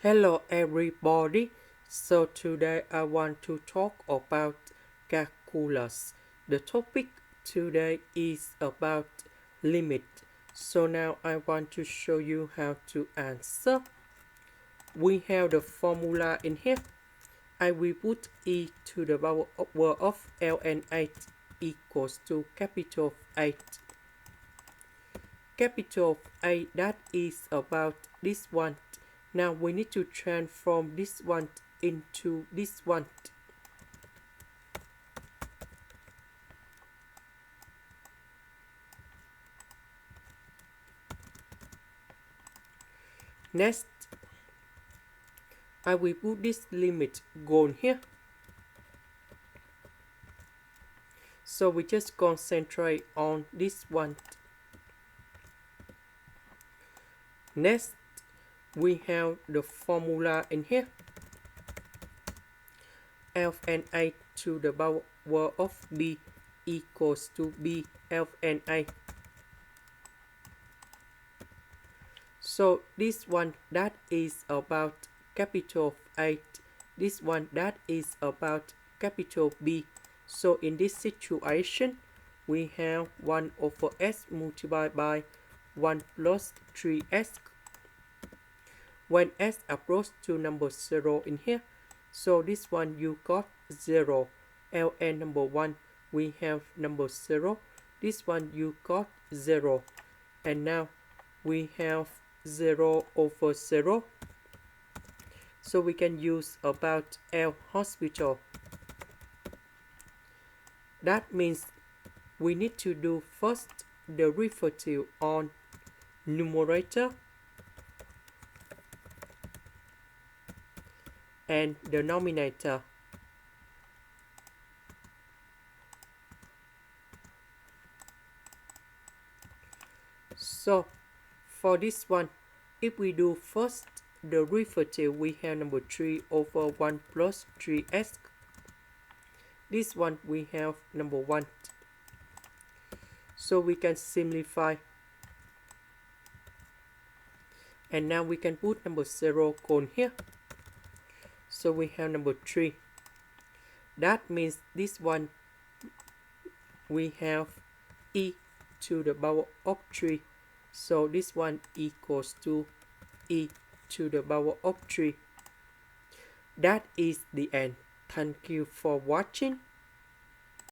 Hello everybody. So today I want to talk about calculus. The topic today is about limit. So now I want to show you how to answer. We have the formula in here. I will put e to the power of ln 8 equals to capital 8. Capital A, that is about this one. Now we need to transform this one into this one. Next, I will put this limit gone here. So we just concentrate on this one. Next, we have the formula in here. Ln A to the power of b equals to b ln A. So this one that is about capital 8. This one that is about capital B. So in this situation, we have 1 over s multiplied by 1 plus 3s. When s approaches to number 0 in here, so this one you got 0. Ln number 1, we have number 0. This one you got 0. And now we have 0 over 0. So we can use about L'Hospital. That means we need to do first the derivative on numerator and the denominator. So for this one, if we do first the derivative, we have number 3 over 1 plus 3s. This one we have number 1. So we can simplify. And now we can put number 0 gone here. So we have number 3. That means this one we have e to the power of 3. So this one equals to e to the power of 3. That is the end. Thank you for watching.